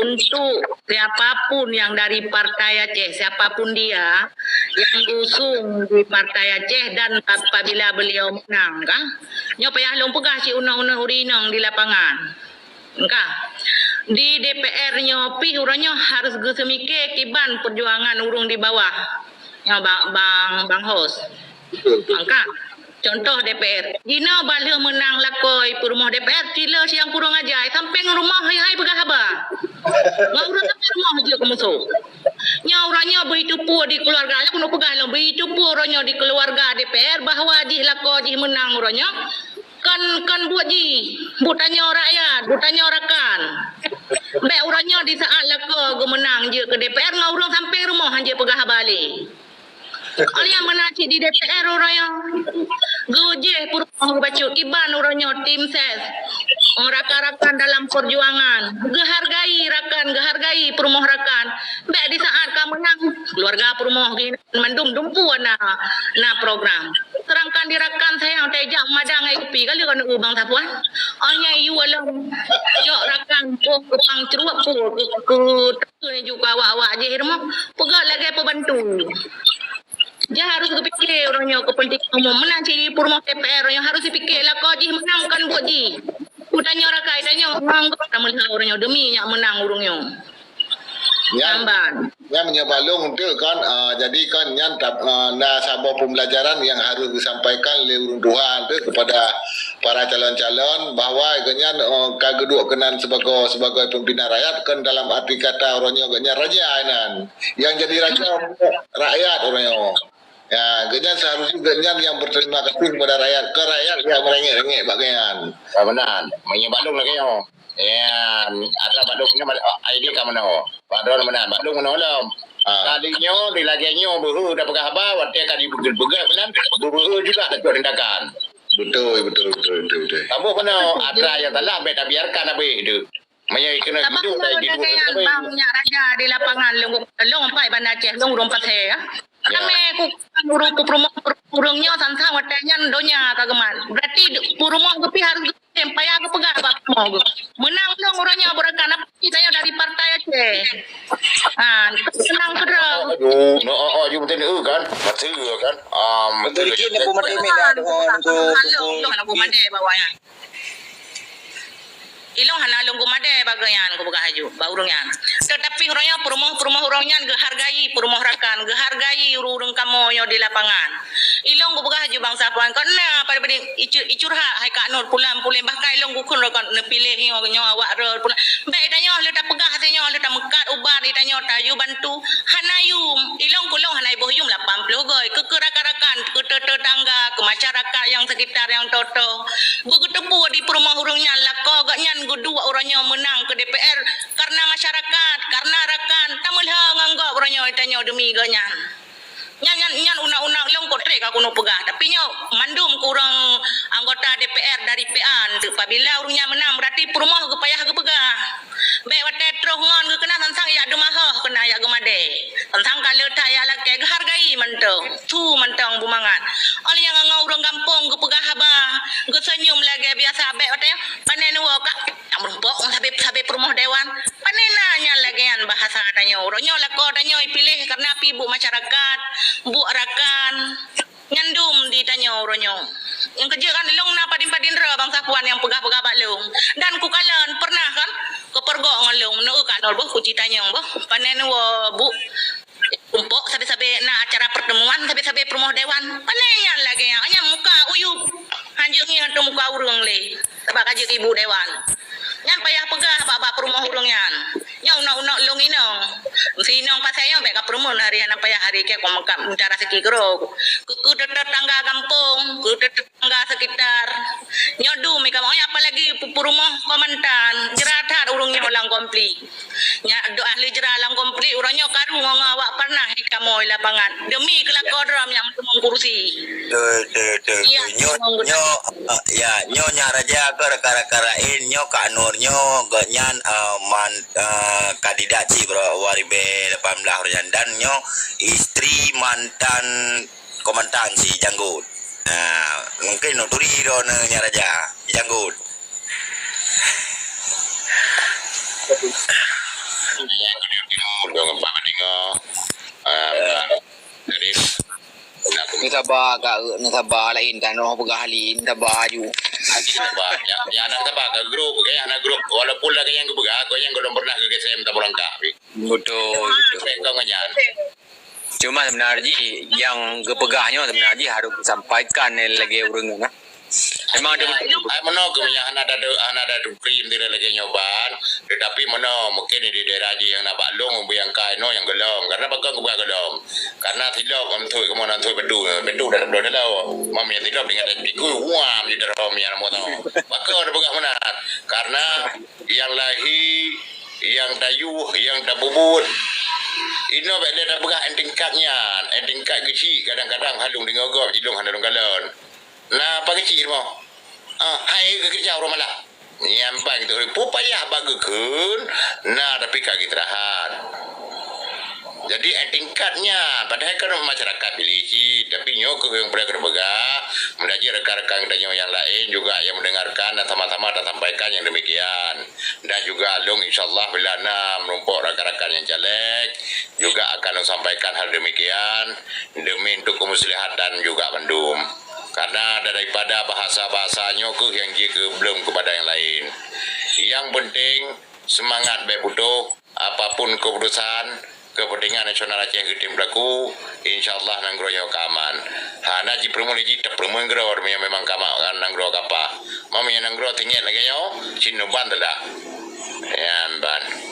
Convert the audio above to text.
untuk siapapun yang dari Partai Aceh, siapapun dia yang usung di Partai Aceh dan apabila beliau menang, kah? Nyo payah long pegah si undang-undang urinang di lapangan. Kah? Di DPR nyo pi uranyo harus gesemike kiban perjuangan urung di bawah. Nyo bang host. Angka contoh DPR Gina bala menang lakoi perumah DPR sila siang kurang ajar sampai rumah hai begah haba ngurang sampai rumah je ke musuh nyauranya begitu pu di keluarga kuno pegah lo begitu pu orangnya di keluarga DPR bahwa di lako di menang orangnya kan buat ji butanya rakyat butanya rakan be orangnya di saat lako menang je ke DPR ngurang sampai rumah je pegah balik. Kalian menacik di DPR orang yang goje purung baca kiban orangnya tim ses rakan-rakan dalam perjuangan gehargai rakan gehargai perumah rakan baik di saat kamu menang keluarga perumah mendum dumpu na program terangkan di rakan saya yang tejak madang ai pi kali kan ubang tapuan anya yu alam yo rakan pang ceruak ku juga awak-awak je rumah pegat lagi pembantu. Dia harus berfikir orangnya kepentingan umum menang ciri purma DPR yang harus dipikirlah kau ji menangkan buat ji. Kutanya rakai tanya orang kau melihat orangnya demi yang menang urungnya. Yang menyebalung tu kan jadi kan yang sebuah pembelajaran yang harus disampaikan oleh urung Tuhan tu kepada para calon-calon bahawa ganyan kageduk kenan sebagai pembina rakyat kan dalam arti kata orangnya ganyan raja nan yang jadi raja rakyat orangnya. Ya, ganyan seharusnya ganyan yang berterima kasih kepada rakyat ke rakyat yang merengek-rengek bagian. Benar, menyebalung lagi yo. Ya, ada badungnya ID ka mana? Badon mana? Badung mana lo? Tadinya di lagiannya buruh dah pegah apa? Waktu kali begal benar buruh juga ada tindakan. Betul. Kamu kena ada yang telah beta biarkan apa itu. Maya kena hidup dari di banyak raja di lapangan long pai bandar Aceh long rompat saya. Kami ku urungnya santang watanya donya kageman. Berarti rumah gepi harus payah ke pegah bapmo. Menang dong orangnya berakan apa saya dari Partai Aceh. Menang kerang. You betul kan? Betul kan? Betul ini pemerintah dengan aku mande bawahnya. Ilong hanalong gumade bagayan ko baga haju baurungyan tetapi orangnya perumah orangnya gehargai perumah rakan gehargai urung kamu yo di lapangan ilong ko baga haju bangsa puan karena pada icurha hai ka nur pulang bahkan ilong ko kun kan nepilih nyo awak ro pulang baik danyo leta pegah hasilnya leta mekat ubar itanyo tayu bantu hanayum ilong kulong hanai bohyum 80 goy ke rakan-rakan ke tetangga ke masyarakat yang sekitar yang toto begetepu di perumah urungnya lako gaknya dua orangnya menang ke DPR karena masyarakat, karena rakan. Tamulah nganggap orangnya itanya demi ganyan. Nyan undang-undang long kotre aku no pegah. Tapi nyo mandum kurang anggota DPR dari PAN. Apabila orangnya menang berarti perumah ke payah ke pegah. Baik wate trohon ke kena tentang ya dumahah kena ya gemade. Tentang kalau tak ya laki hargai mentong. Tu mentong bumangan. Oleh yang ngau orang kampung ke pegah haba. Ke senyum lagi biasa baik wate panen kak yang merumpok sampai perumah dewan panen nanya lagi yang bahasa katanya orangnya lako tanya pilih karena ibu masyarakat bu rakan nyandum ditanya orangnya yang kerja kan long na padin ra bangsa puan yang pegah-pegah balung dan ku kalan pernah kan kepergok ngalung nu kan boh ku citanya boh panen bu umpok sampai na acara pertemuan sampai perumah dewan panennya lagi yang hanya muka uyup hanjungnya tu muka urung le sebab kaji ibu dewan nyan payah pegah bapa perumah urung nyan nya una-una long inong sinong pasaya bae ka perumah hari ana payah hari ke komaka cara seki gero ku tetangga kampung ku tetangga sekitar nyodu mika mau apalagi perumah komandan jerat urungnya ulang komplit nya do ahli jerah lang komplit urangnya karu ngawak pernah kamu lapangan demi kelakodram yang kursi nyonya raja kara-karain nyo ka nurnyo ganyan kandidat si bro waribe 18 orang dan nyo istri mantan komandan si Janggut. Mungkin nuturi do nya raja Janggut. yang tidur dong apa mendengar. Jadi nak Ni tabah kat ni tabah lain kan orang pegah halin tabah ju. sebab yang anak tabak ke grup ke anak grup walaupun lah yang kebegah kau yang belum pernah ke KSM tak pulang kah. Betul. Kau nganyan. Cuma sebenarnya yang kepegahnya sebenarnya harus disampaikan lagi orang nah. Memang ada betul. Ay mano kemanya anak ada krim tidak lagi nyoban tetapi mano mungkin di daerah je yang nak balong yang kai no yang gelom karena bakal kebuka gelom karena tidak untuk kemudian untuk bedu dah dah dah mami tidak dengan diku wah di dalam yang mau tahu bakal ada bakal mana karena yang lahi yang dayu yang tabubut ino bela dah begah ending kad kecil kadang-kadang halung dengan gop jilung halung galon nah apa kecil mau hai ke kerja orang malah yang bang tu pupayah bagakeun nah tapi kaki terahat jadi tingkatnya padahal kan masyarakat bilisi tapi nyok yang pernah berbegah mendaji rekan-rekan dan yang lain juga yang mendengarkan dan sama-sama dan sampaikan yang demikian dan juga long insyaallah bila menumpuk rakan-rakan yang caleg juga akan sampaikan hal demikian demi untuk kemuslihatan juga Bandung karena daripada bahasa-bahasanya ke yang jika belum kepada yang lain. Yang penting semangat baik butuh apapun keputusan kepentingan nasional Aceh ke tim berlaku insyaallah nanggroyo kaman. Naji permuli jita permuli ngror memang kaman nanggro kapa. Mami nanggro tinggi lagi yo sinu bandalah. Ya ban.